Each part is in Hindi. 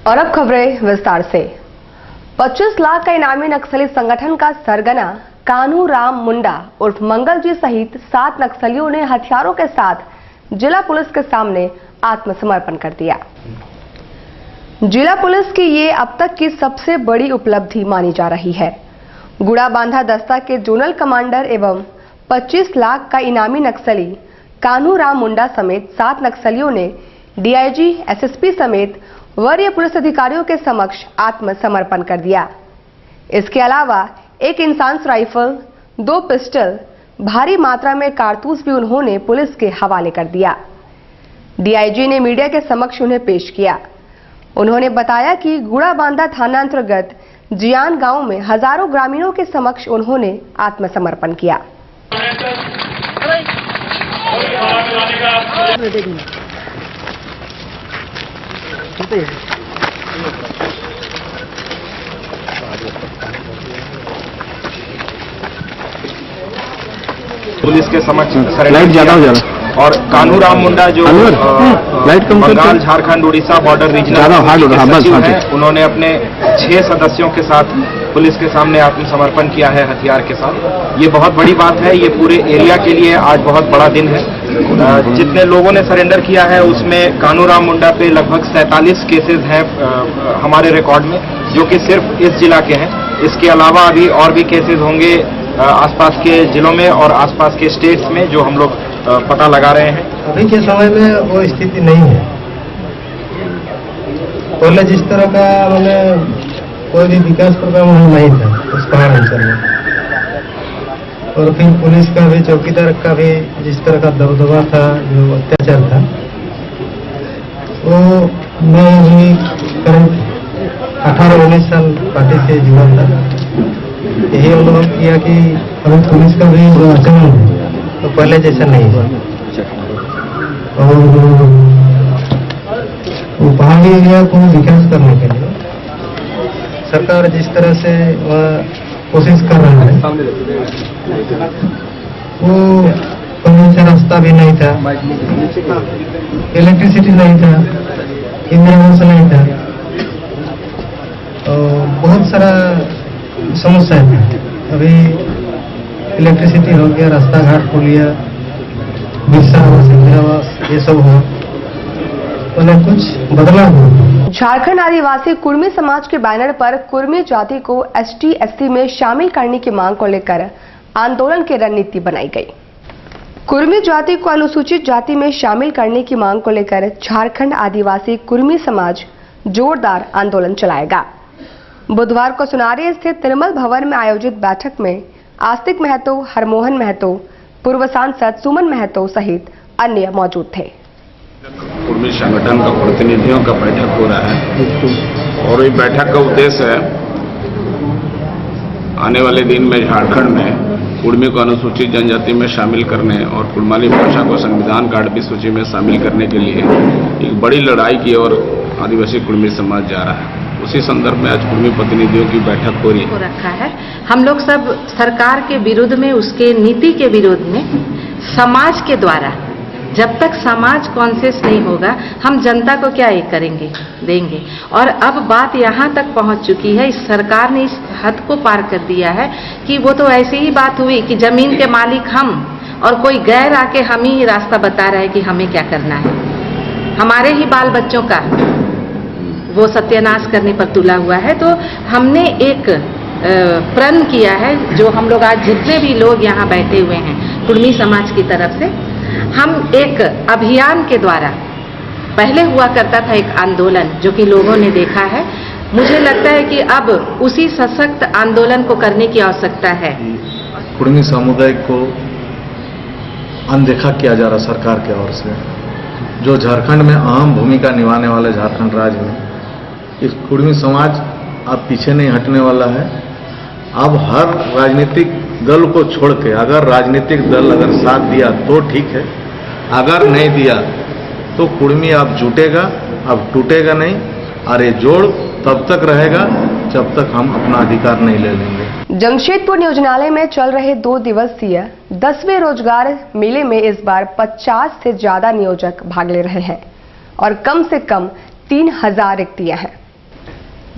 और अब खबरें विस्तार से। 25 लाख का इनामी नक्सली संगठन का सरगना कान्हू राम मुंडा उर्फ मंगल जी सहित 7 नक्सलियों ने हथियारों के साथ जिला पुलिस के सामने आत्मसमर्पण कर दिया। जिला पुलिस की ये अब तक की सबसे बड़ी उपलब्धि मानी जा रही है। गुड़ा बांधा दस्ता के जोनल कमांडर एवं 25 लाख का इनामी नक्सली कान्हू राम मुंडा समेत 7 नक्सलियों ने डीआईजी, एसएसपी समेत वरीय पुलिस अधिकारियों के समक्ष आत्मसमर्पण कर दिया। इसके अलावा एक इंसास राइफल, 2 पिस्टल, भारी मात्रा में कारतूस भी उन्होंने पुलिस के हवाले कर दिया। डीआईजी ने मीडिया के समक्ष उन्हें पेश किया। उन्होंने बताया कि गुड़ा बांधा थाना अंतर्गत जियान गांव में हजारों ग्रामीणों के समक्ष उन्होंने आत्मसमर्पण किया। पुलिस के समक्ष लाइट ज्यादा हो जाए और कान्हू राम मुंडा जो बंगाल, झारखंड, उड़ीसा बॉर्डर रीजनल सचिव हैं, उन्होंने अपने 6 सदस्यों के साथ पुलिस के सामने आत्मसमर्पण किया है हथियार के साथ। ये बहुत बड़ी बात है, ये पूरे एरिया के लिए आज बहुत बड़ा दिन है। जितने लोगों ने सरेंडर किया है उसमें कान्हू राम मुंडा पे लगभग 47 केसेस हैं हमारे रिकॉर्ड में, जो कि सिर्फ इस जिला के हैं। इसके अलावा अभी और भी केसेस होंगे आसपास के जिलों में और आसपास के स्टेट्स में, जो हम लोग पता लगा रहे हैं। अभी के समय में वो स्थिति नहीं है। पहले जिस तरह का मैंने कोई भी विकास प्रोग्राम नहीं था उस पहाड़ अंचल में, और फिर पुलिस का भी, चौकीदार का भी जिस तरह का दबदबा था, जो अत्याचार था, वो मैं भी करीब 18-19 साल पार्टी से जुड़ा था। यही अनुभव किया कि अभी पुलिस का भी जो आचरण है तो पहले जैसा नहीं है। और वो पहाड़ी एरिया को विकास करने के लिए सरकार जिस तरह से कोशिश कर रहा है, वो पहले से रास्ता भी नहीं था, इलेक्ट्रिसिटी नहीं था, इंदिरा आवास नहीं था, और बहुत सारा समस्या है। अभी इलेक्ट्रिसिटी हो गया, रास्ता घाट हो गया, बिरसा आवास, इंदिरा आवास, ये सब हो, मतलब कुछ बदलाव हो। झारखंड आदिवासी कुर्मी समाज के बैनर पर कुर्मी जाति को ST/SC में शामिल करने की मांग को लेकर आंदोलन की रणनीति बनाई गई। कुर्मी जाति को अनुसूचित जाति में शामिल करने की मांग को लेकर झारखंड आदिवासी कुर्मी समाज जोरदार आंदोलन चलाएगा। बुधवार को सुनारी स्थित निर्मल भवन में आयोजित बैठक में आस्तिक महतो, हरमोहन महतो, पूर्व सांसद सुमन महतो सहित अन्य मौजूद थे। कुर्मी संगठन का प्रतिनिधियों का बैठक हो रहा है और इस बैठक का उद्देश्य है आने वाले दिन में झारखंड में कुर्मी को अनुसूचित जनजाति में शामिल करने और कुड़माली भाषा को संविधान का 8वीं सूची में शामिल करने के लिए एक बड़ी लड़ाई की ओर आदिवासी कुर्मी समाज जा रहा है। उसी संदर्भ में आज कुर्मी प्रतिनिधियों की बैठक हो रही है। रखा है। हम लोग सब सरकार के विरुद्ध में, उसके नीति के विरोध में, समाज के द्वारा जब तक समाज कॉन्शियस नहीं होगा हम जनता को क्या ये करेंगे, देंगे। और अब बात यहाँ तक पहुँच चुकी है, इस सरकार ने इस हद को पार कर दिया है कि वो तो ऐसी ही बात हुई कि जमीन के मालिक हम और कोई गैर आके हम ही रास्ता बता रहा है कि हमें क्या करना है। हमारे ही बाल बच्चों का वो सत्यानाश करने पर तुला हुआ है। तो हमने एक प्रण किया है, जो हम लोग आज जितने भी लोग यहाँ बैठे हुए हैं कुर्मी समाज की तरफ से, हम एक अभियान के द्वारा, पहले हुआ करता था एक आंदोलन जो कि लोगों ने देखा है, मुझे लगता है कि अब उसी सशक्त आंदोलन को करने की आवश्यकता है। कुर्मी समुदाय को अनदेखा किया जा रहा सरकार की ओर से, जो झारखंड में अहम भूमिका निभाने वाले झारखंड राज्य में, इस कुर्मी समाज अब पीछे नहीं हटने वाला है। अब हर राजनीतिक दल को छोड़ के, अगर राजनीतिक दल अगर साथ दिया तो ठीक है, अगर नहीं दिया तो कुर्मी अब जुटेगा, अब टूटेगा नहीं। और ये जोड़ तब तक रहेगा जब तक हम अपना अधिकार नहीं ले लेंगे। जमशेदपुर नियोजनालय में चल रहे 2 दिवसीय 10वें रोजगार मेले में इस बार 50 से ज्यादा नियोजक भाग ले रहे हैं और कम से कम 3000 रिक्तियां हैं।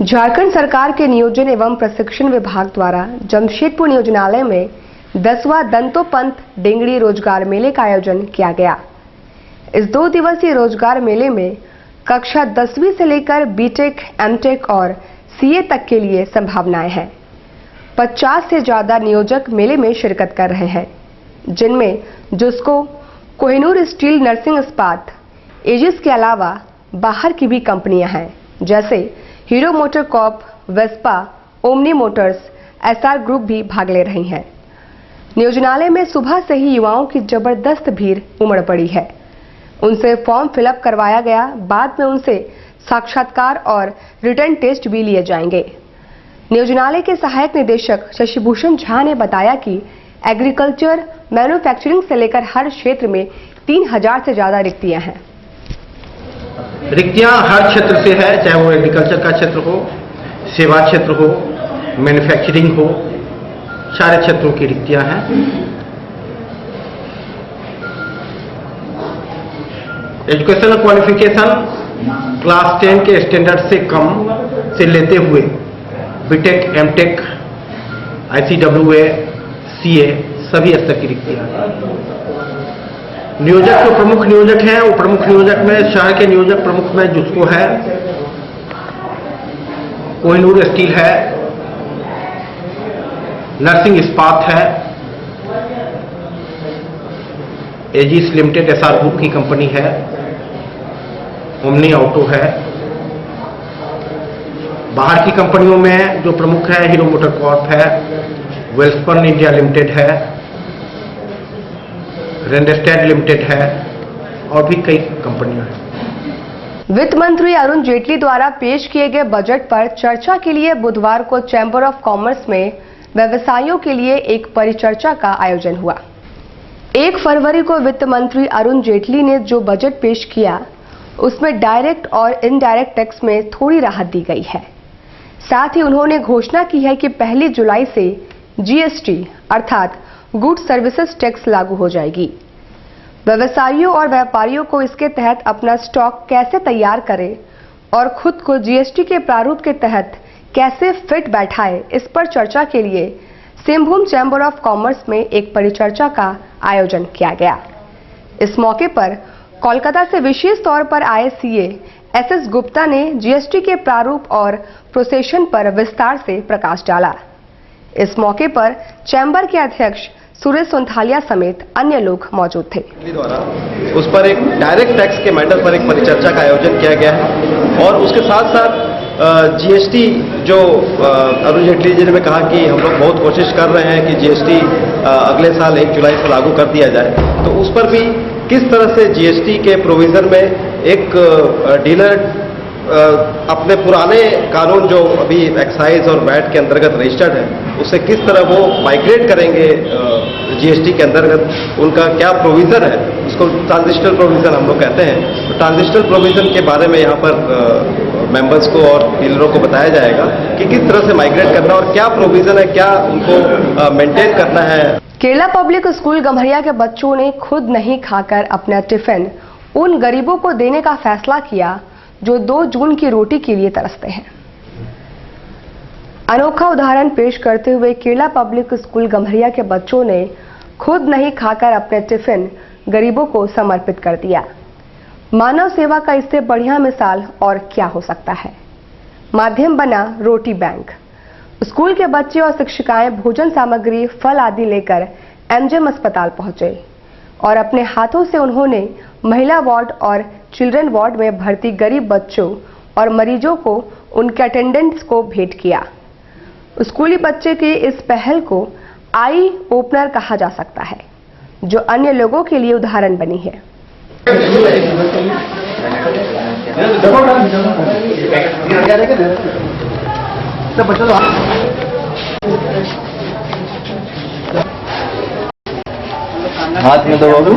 झारखंड सरकार के नियोजन एवं प्रशिक्षण विभाग द्वारा जमशेदपुर नियोजनालय में 10वां दंतोपंत डेंगड़ी रोजगार मेले का आयोजन किया गया। इस 2 दिवसीय रोजगार मेले में कक्षा 10वीं से लेकर बीटेक, एमटेक और सीए तक के लिए संभावनाएं हैं। 50 से ज्यादा नियोजक मेले में शिरकत कर रहे हैं, जिनमें जुस्को, कोहिनूर स्टील नर्सिंग इस्पात, एजिस के अलावा बाहर की भी कंपनियां हैं, जैसे hero motor Corp, Vespa, omni Motors, SR group भी भाग ले रही हैं। नियोजनालय में सुबह से ही युवाओं की जबरदस्त भीड़ उमड़ पड़ी है। उनसे फॉर्म फिलअप करवाया गया, बाद में उनसे साक्षात्कार और रिटर्न टेस्ट भी लिए जाएंगे। नियोजनालय के सहायक निदेशक शशिभूषण झा ने बताया कि एग्रीकल्चर, मैन्युफैक्चरिंग से लेकर हर क्षेत्र में 3000 से ज्यादा रिक्तियां हैं। रिक्तियां हर क्षेत्र से है, चाहे वो एग्रीकल्चर का क्षेत्र हो, सेवा क्षेत्र हो, मैन्युफैक्चरिंग हो, सारे क्षेत्रों की रिक्तियां हैं। एजुकेशनल क्वालिफिकेशन क्लास 10 के स्टैंडर्ड से कम से लेते हुए बीटेक, एमटेक, आईसीडब्ल्यूए, सीए सभी स्तर की रिक्तियां हैं। नियोजक जो प्रमुख नियोजक हैं, वो प्रमुख नियोजक में शहर के नियोजक प्रमुख में जुस्को है, कोहिनूर स्टील है, नर्सिंग इस्पात है, एजिस लिमिटेड एसआर ग्रुप की कंपनी है, ओमनी ऑटो है। बाहर की कंपनियों में जो प्रमुख है हीरो मोटर कॉर्प है, वेल्सपन इंडिया लिमिटेड है, रेंडस्टेड लिमिटेड है और भी कई कंपनियां हैं। वित्त मंत्री अरुण जेटली द्वारा पेश किए गए बजट पर चर्चा के लिए बुधवार को चैंबर ऑफ कॉमर्स में व्यवसायियों के लिए एक परिचर्चा का आयोजन हुआ। 1 फरवरी को वित्त मंत्री अरुण जेटली ने जो बजट पेश किया, उसमें डायरेक्ट और इनडायरेक्ट टैक्स में थोड़ी राहत दी गई है। साथ ही उन्होंने घोषणा की है कि 1 जुलाई से जीएसटी अर्थात गुड्स सर्विसेज टैक्स लागू हो जाएगी। व्यवसायियों और व्यापारियों को इसके तहत अपना स्टॉक कैसे तैयार करें और खुद को जीएसटी के प्रारूप के तहत कैसे फिट बैठाए, इस पर चर्चा के लिए सिंहभूम चैंबर ऑफ कॉमर्स में एक परिचर्चा का आयोजन किया गया। इस मौके पर कोलकाता से विशेष तौर पर आए सीए एसएस गुप्ता ने जीएसटी के प्रारूप और प्रोसेशन पर विस्तार से प्रकाश डाला। इस मौके पर चैंबर के अध्यक्ष सुरेश सोंथालिया समेत अन्य लोग मौजूद थे। द्वारा उस पर एक डायरेक्ट टैक्स के मैटर पर एक परिचर्चा का आयोजन किया गया है और उसके साथ साथ जीएसटी जो अरुण जेटली जी ने कहा कि हम लोग बहुत कोशिश कर रहे हैं कि जीएसटी अगले साल 1 जुलाई से लागू कर दिया जाए, तो उस पर भी किस तरह से जीएसटी के प्रोविजन में एक डीलर अपने पुराने कानून जो अभी एक्साइज और वैट के अंतर्गत रजिस्टर्ड है, उसे किस तरह वो माइग्रेट करेंगे जीएसटी के अंतर्गत, उनका क्या प्रोविजन है, उसको ट्रांजिशनल प्रोविजन हम लोग कहते हैं। तो ट्रांजिशनल प्रोविजन के बारे में यहाँ पर मेंबर्स को और डीलरों को बताया जाएगा कि किस तरह से माइग्रेट करना और क्या प्रोविजन है, क्या उनको मेंटेन करना है। केरला पब्लिक स्कूल गम्हरिया के बच्चों ने खुद नहीं खाकर अपना टिफिन उन गरीबों को देने का फैसला किया जो 2 जून की रोटी के लिए तरसते हैं। अनोखा उदाहरण पेश करते हुए केरला पब्लिक स्कूल गम्हरिया के बच्चों ने खुद नहीं खाकर अपने टिफिन गरीबों को समर्पित कर दिया। मानव सेवा का इससे बढ़िया मिसाल और क्या हो सकता है। माध्यम बना रोटी बैंक। स्कूल के बच्चे और शिक्षिकाएं भोजन सामग्री, फल आदि लेकर एमजीएम अस्पताल पहुंचे और अपने हाथों से उन्होंने महिला वार्ड और चिल्ड्रन वार्ड में भर्ती गरीब बच्चों और मरीजों को उनके अटेंडेंट्स को भेंट किया। स्कूली बच्चे की इस पहल को आई ओपनर कहा जा सकता है, जो अन्य लोगों के लिए उदाहरण बनी है। हाथ में दो बाबू।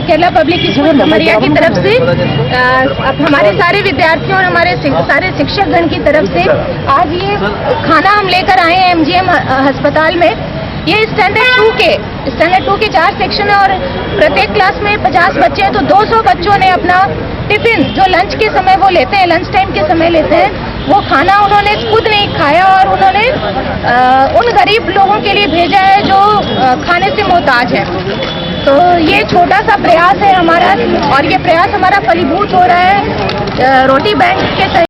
केरला पब्लिक स्कूल गम्हरिया की तरफ से हमारे सारे विद्यार्थियों और हमारे सारे शिक्षकगण की तरफ से आज ये खाना हम लेकर आए हैं एमजीएम अस्पताल में। ये स्टैंडर्ड 2 के स्टैंडर्ड 2 के 4 सेक्शन है और प्रत्येक क्लास में 50 बच्चे हैं, तो 200 बच्चों ने अपना टिफिन जो लंच के समय वो लेते हैं, लंच टाइम के समय लेते हैं, वो खाना उन्होंने खुद नहीं खाया और उन्होंने उन गरीब लोगों के लिए भेजा है जो खाने से मोहताज है। तो ये छोटा सा प्रयास है हमारा और ये प्रयास हमारा फलीभूत हो रहा है रोटी बैंक के